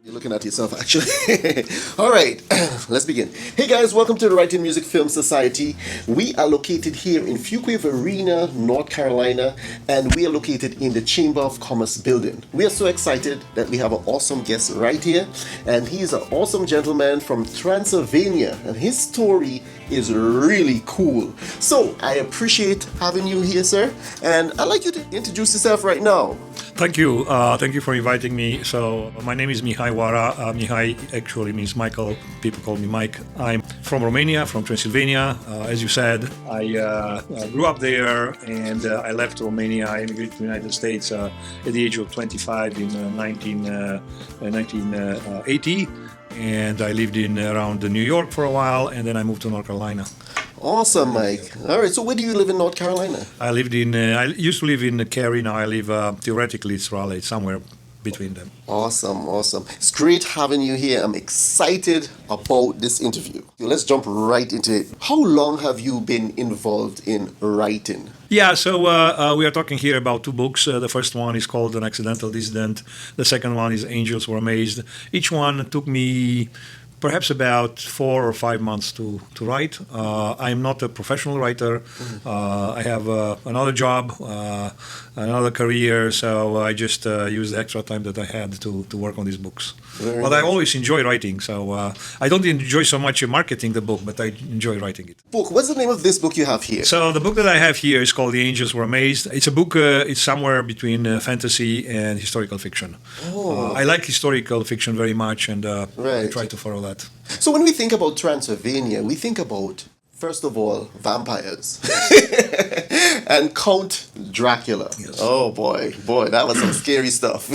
You're looking at yourself, actually. All right, let's begin. Hey guys, welcome to the Writing Music Film Society. We are located here in Fuquay Arena, North Carolina, and we are located in the Chamber of Commerce building. We are so excited that we have an awesome guest right here, and he is an awesome gentleman from Transylvania, and his story is really cool. So I appreciate having you here, sir, and I'd like you to introduce yourself right now. Thank you. Thank you for inviting me. So my name is Michael Oara. Mihai actually means Michael. People call me Mike. I'm from Romania, from Transylvania. As you said, I grew up there and I left Romania. I immigrated to the United States at the age of 25 in 1980. And I lived in around New York for a while, and then I moved to North Carolina. Awesome, Mike. All right, so where do you live in North Carolina? I used to live in Cary. Now I live, theoretically, it's Raleigh, somewhere between them. Awesome. It's great having you here. I'm excited about this interview. Let's jump right into it. How long have you been involved in writing? Yeah, so we are talking here about two books. The first one is called An Accidental Dissident. The second one is Angels Were Amazed. Each one took me perhaps about 4 or 5 months to write. I'm not a professional writer. I have another job, another career, so I just used the extra time that I had to work on these books. But I always enjoy writing, so I don't enjoy so much marketing the book, but I enjoy writing it. Book. What's the name of this book you have here? So the book that I have here is called The Angels Were Amazed. It's a book, it's somewhere between fantasy and historical fiction. I like historical fiction very much, and I try to follow that. So when we think about Transylvania, we think about, first of all, vampires and Count Dracula. Yes. Oh boy, that was some scary stuff,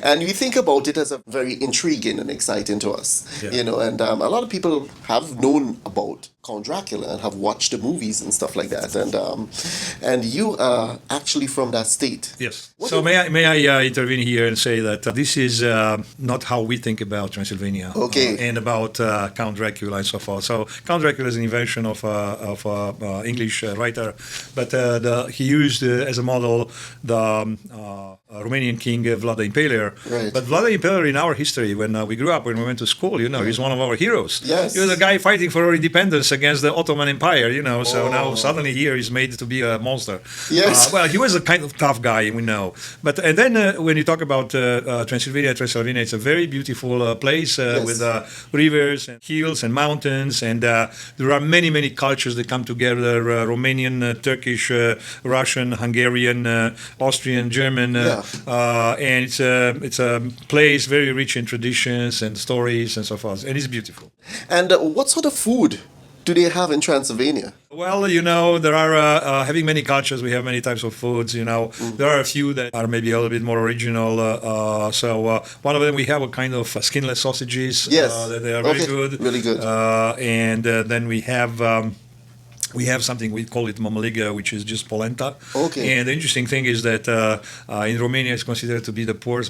And we think about it as a very intriguing and exciting to us, And a lot of people have known about Count Dracula and have watched the movies and stuff like that. And you are actually from that state. Yes. So may I intervene here and say that this is not how we think about Transylvania. Okay. And about Count Dracula and so forth. So Count Dracula is an invention of English writer, but he used as a model the Romanian king Vlad the Impaler. Right. But Vlad the Impaler in our history, when we grew up, when we went to school, he's one of our heroes. Yes. He was a guy fighting for our independence against the Ottoman Empire, So now suddenly here he's made to be a monster. Yes. Well, he was a kind of tough guy, we know. And then when you talk about Transylvania, it's a very beautiful place with rivers and hills and mountains, and there are many cultures that come together: Romanian, Turkish, Russian, Hungarian, Austrian, German, and it's a place very rich in traditions and stories and so forth, and it's beautiful. And what sort of food do they have in Transylvania? Well, there are, having many cultures, we have many types of foods, There are a few that are maybe a little bit more original. One of them, we have a kind of skinless sausages. Yes. They are very good. Really good. And then we have something, we call it mamaliga, which is just polenta. Okay. And the interesting thing is that in Romania it's considered to be the poor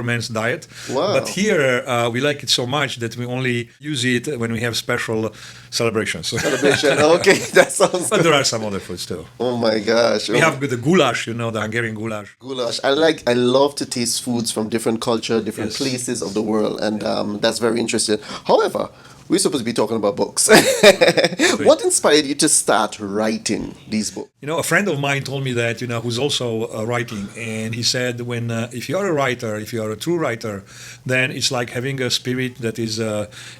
man's diet. Wow. But here we like it so much that we only use it when we have special celebrations. Okay, that sounds But there are some other foods too. Oh my gosh. We have the goulash, the Hungarian goulash. Goulash. I love to taste foods from different culture, different places of the world, and that's very interesting. However, we're supposed to be talking about books. What inspired you to start writing these books? A friend of mine told me that, who's also writing, and he said, if you are a writer, if you are a true writer, then it's like having a spirit that is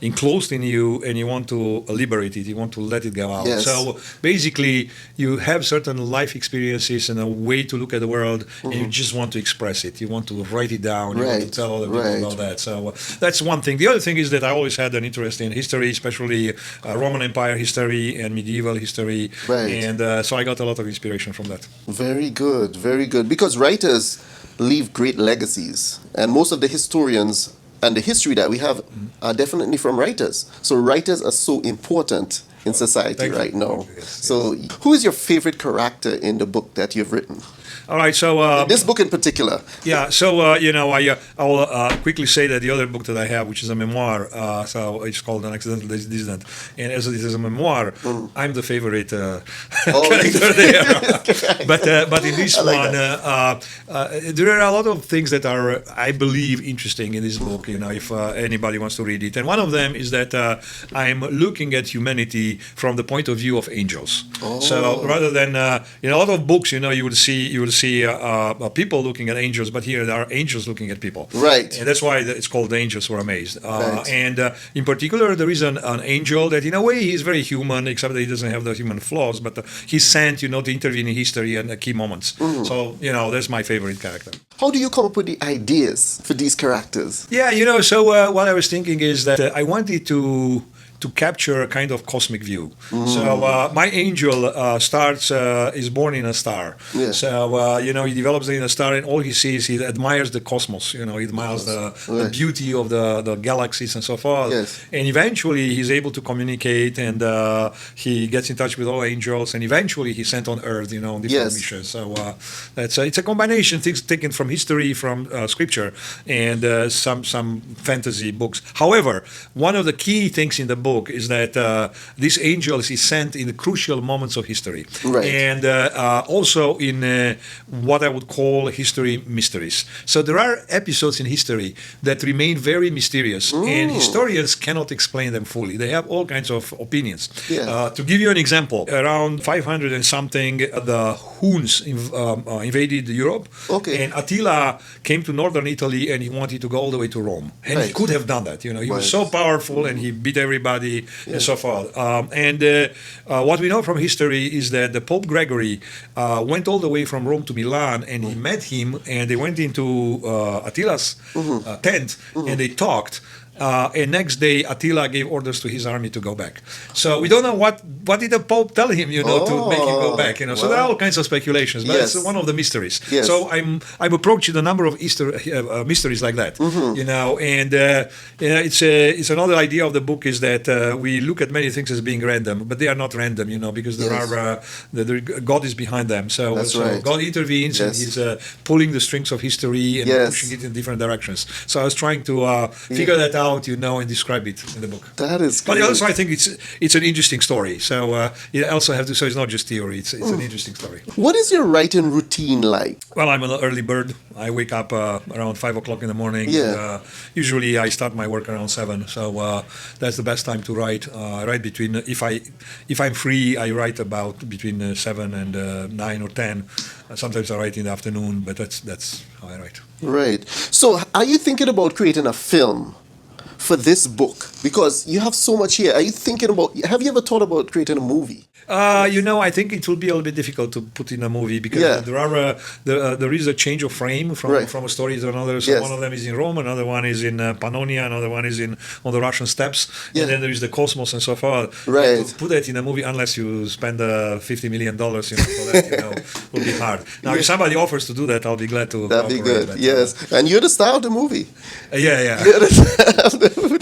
enclosed in you, and you want to liberate it, you want to let it go out. Yes. So basically, you have certain life experiences and a way to look at the world, and you just want to express it. You want to write it down. You want to tell other people about that. So that's one thing. The other thing is that I always had an interest in history, especially Roman Empire history and medieval history. And so I got a lot of inspiration from that. Very good. Because writers leave great legacies, and most of the historians and the history that we have are definitely from writers. So writers are so important in society now. Yes, so who is your favorite character in the book that you've written? All right, so This book in particular. yeah, so I'll quickly say that the other book that I have, which is a memoir, so it's called An Accidental Dissident, and as it is a memoir, I'm the favorite character there. But in this like one, there are a lot of things that are, I believe, interesting in this book. If anybody wants to read it, and one of them is that I'm looking at humanity from the point of view of angels. So rather than in a lot of books, you will see people looking at angels, but here there are angels looking at people. Right. And that's why it's called The Angels Were Amazed. Right. And in particular, there is an angel that, in a way, he's very human, except that he doesn't have the human flaws. But he's sent, to intervene in history and key moments. So that's my favorite character. How do you come up with the ideas for these characters? Yeah, so what I was thinking is that I wanted to capture a kind of cosmic view. So my angel is born in a star. Yeah. So he develops in a star, and all he sees, he admires the cosmos. He admires the beauty of the galaxies and so forth. Yes. And eventually he's able to communicate, and he gets in touch with all angels, and eventually he's sent on Earth, on different missions. So it's a combination, things taken from history, from scripture, and some fantasy books. However, one of the key things in the book is that this angel is sent in the crucial moments of history, right. and also in what I would call history mysteries. So there are episodes in history that remain very mysterious, and historians cannot explain them fully. They have all kinds of opinions. Yeah. To give you an example, around 500 and something, the Huns invaded Europe, and Attila came to northern Italy, and he wanted to go all the way to Rome, and he could have done that. He was so powerful, and he beat everybody. And so forth. What we know from history is that the Pope Gregory went all the way from Rome to Milan, and he met him, and they went into Attila's tent, and they talked. And next day, Attila gave orders to his army to go back. So we don't know what did the Pope tell him, to make him go back. So there are all kinds of speculations, but it's one of the mysteries. Yes. So I'm approaching a number of mysteries like that. And it's another idea of the book is that we look at many things as being random, but they are not random, because there are God is behind them. So God intervenes, and He's pulling the strings of history and pushing it in different directions. So I was trying to figure that out. And describe it in the book. That is great. But also, I think it's an interesting story. So you also have to. So it's not just theory. It's an interesting story. What is your writing routine like? Well, I'm an early bird. I wake up around 5 o'clock in the morning. Yeah. Usually, I start my work around 7. So that's the best time to write. I write between if I'm free, I write about between 7 and 9 or 10. Sometimes I write in the afternoon, but that's how I write. Right. So, are you thinking about creating a film for this book? Because you have so much here. Are you thinking about, have you ever thought about creating a movie? I think it will be a little bit difficult to put in a movie because there is a change of frame from a story to another. So one of them is in Rome, another one is in Pannonia, another one is on the Russian steppes, and then there is the cosmos and so forth. Right. And to put that in a movie, unless you spend $50 million, for that, will be hard. Now, if somebody offers to do that, I'll be glad to. That'd be good. Yes, and you're the star of the movie. Yeah.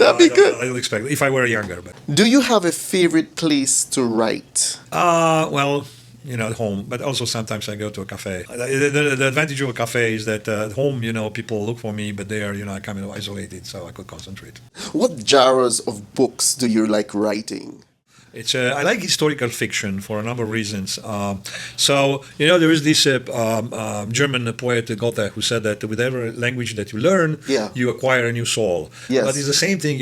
That'd be good. I would expect if I were younger. But do you have a favorite place to write? Well, at home, but also sometimes I go to a cafe. The advantage of a cafe is that at home, people look for me, but there, I kind of isolated, so I could concentrate. What genres of books do you like writing? I like historical fiction for a number of reasons. There is this German poet Goethe who said that with every language that you learn, you acquire a new soul. Yes. But it's the same thing,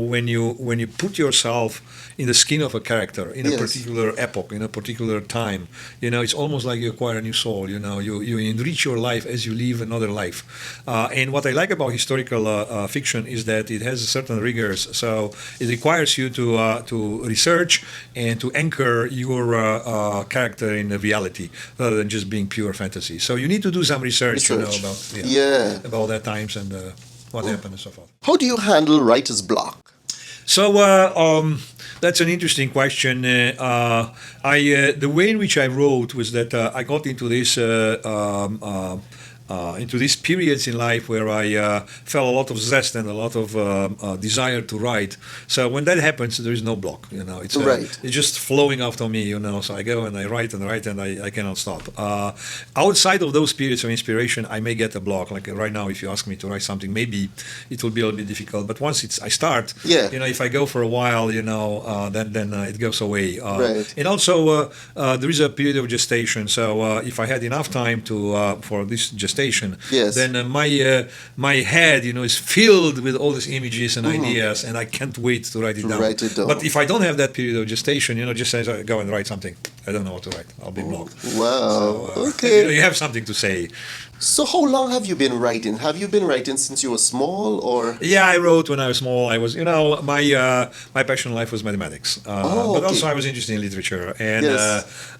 when you put yourself in the skin of a character in a particular epoch, in a particular time, it's almost like you acquire a new soul. You enrich your life as you live another life. And what I like about historical fiction is that it has certain rigors. So it requires you to research and to anchor your character in reality rather than just being pure fantasy. So you need to do some research. About that times and what happened and so forth. How do you handle writer's block? So that's an interesting question. The way in which I wrote was that I got into this into these periods in life where I felt a lot of zest and a lot of desire to write. So when that happens, there is no block. It's it's just flowing out of me. So I go and I write and I cannot stop. Outside of those periods of inspiration, I may get a block. Like right now, if you ask me to write something, maybe it will be a little bit difficult. But once I start, if I go for a while, then it goes away. And also, there is a period of gestation. So if I had enough time for this gestation, then my head, is filled with all these images and ideas, and I can't wait to write it down. But if I don't have that period of gestation, just say, go and write something. I don't know what to write. I'll be blocked. Wow. So, okay. You have something to say. So how long have you been writing? Have you been writing since you were small, or? Yeah, I wrote when I was small. I was, my passion in life was mathematics. But also I was interested in literature. And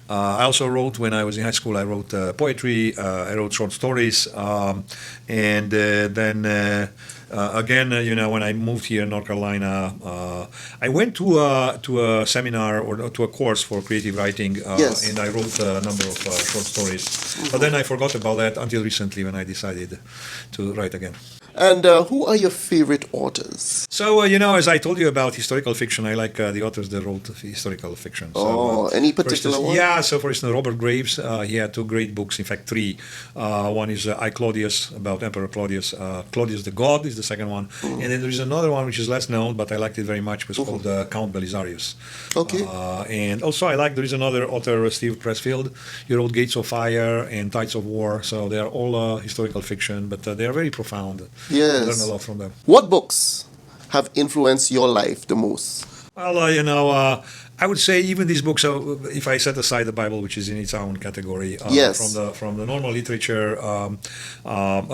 I also wrote when I was in high school. I wrote poetry. I wrote short stories. And then again, when I moved here in North Carolina, I went to a seminar or to a course for creative writing, and I wrote a number of short stories. But then I forgot about that until recently when I decided to write again. And who are your favorite authors? So, as I told you about historical fiction, I like the authors that wrote historical fiction. So, any particular one? Yeah, so for instance, Robert Graves, he had two great books, in fact, three. One is I, Claudius, about Emperor Claudius. Claudius the God is the second one. And then there is another one which is less known, but I liked it very much. It was called Count Belisarius. Okay. And also there is another author, Steve Pressfield. He wrote Gates of Fire and Tides of War. So they are all historical fiction, but they are very profound. Yes. I learned a lot from them. What books have influenced your life the most? Well, I would say even these books, if I set aside the Bible, which is in its own category, from the normal literature,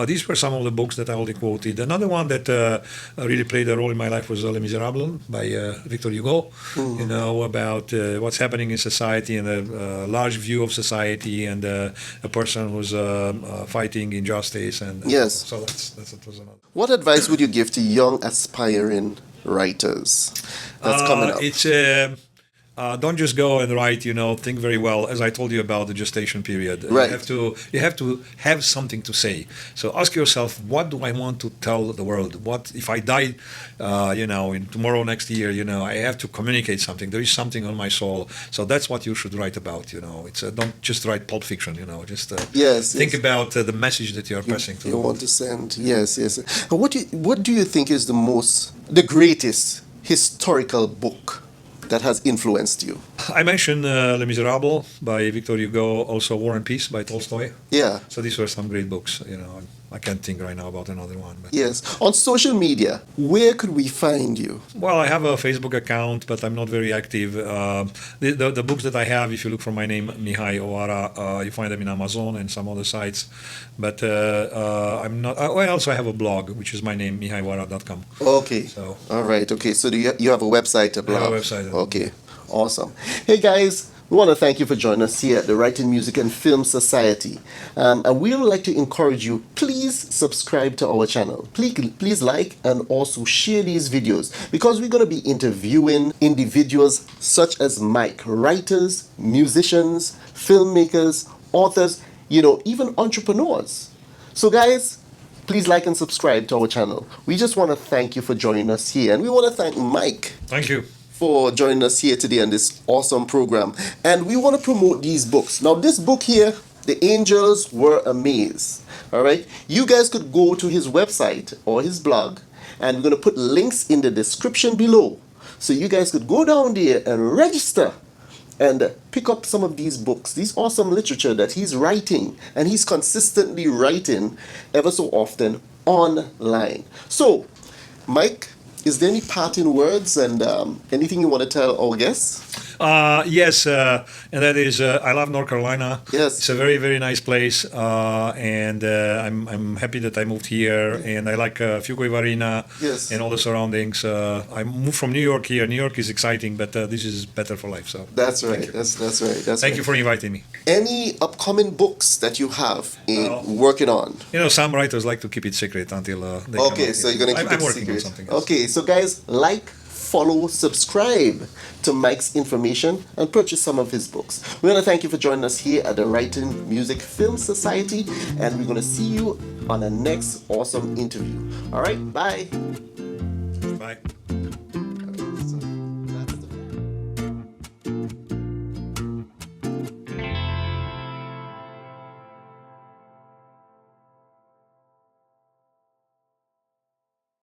these were some of the books that I already quoted. Another one that really played a role in my life was Les Miserables by Victor Hugo. About what's happening in society and a large view of society and a person who's fighting injustice. And so that was another. What advice would you give to young aspiring writers that's coming up? It's don't just go and write, think very well, as I told you about the gestation period. Right. You have to have something to say. So ask yourself, what do I want to tell the world? What if I die, in tomorrow, next year, I have to communicate something. There is something on my soul. So that's what you should write about, It's don't just write pulp fiction, just think about the message that you are passing to. You want to send, yes. And what do you think is the greatest historical book that has influenced you? I mentioned Les Miserables by Victor Hugo, also War and Peace by Tolstoy. Yeah. So these were some great books. I can't think right now about another one. But. Yes. On social media, where could we find you? Well, I have a Facebook account, but I'm not very active. The books that I have, if you look for my name, Michael Oara, you find them in Amazon and some other sites. But I'm not. I also have a blog, which is my name, michaeloara.com. Okay. So. All right. Okay. So you have a website, a blog? I have a website. Okay. Awesome. Hey guys, we want to thank you for joining us here at the Writing, Music and Film Society. And we would like to encourage you, please subscribe to our channel. Please like and also share these videos, because we're going to be interviewing individuals such as Mike, writers, musicians, filmmakers, authors, even entrepreneurs. So guys, please like and subscribe to our channel. We just want to thank you for joining us here. And we want to thank Mike. Thank you for joining us here today on this awesome program. And we want to promote these books. Now, this book here, The Angels Were Amazed. All right? You guys could go to his website or his blog, and we're going to put links in the description below. So you guys could go down there and register and pick up some of these books, these awesome literature that he's writing, and he's consistently writing ever so often online. So, Mike, is there any parting words and anything you want to tell our guests? Yes, and that is I love North Carolina. Yes, it's a very, very nice place, and I'm happy that I moved here, and I like Fuquay Varina. Yes, and all the surroundings. I moved from New York here. New York is exciting, but this is better for life. So that's right. That's right. Thank you for inviting me. Any upcoming books that you have working on? Some writers like to keep it secret until they okay, come out. So you're gonna keep it I'm working secret. on something else. Okay, so guys, like, follow, subscribe to Mike's information, and purchase some of his books. We want to thank you for joining us here at the Writing Music Film Society, and we're going to see you on the next awesome interview. All right, bye. Bye.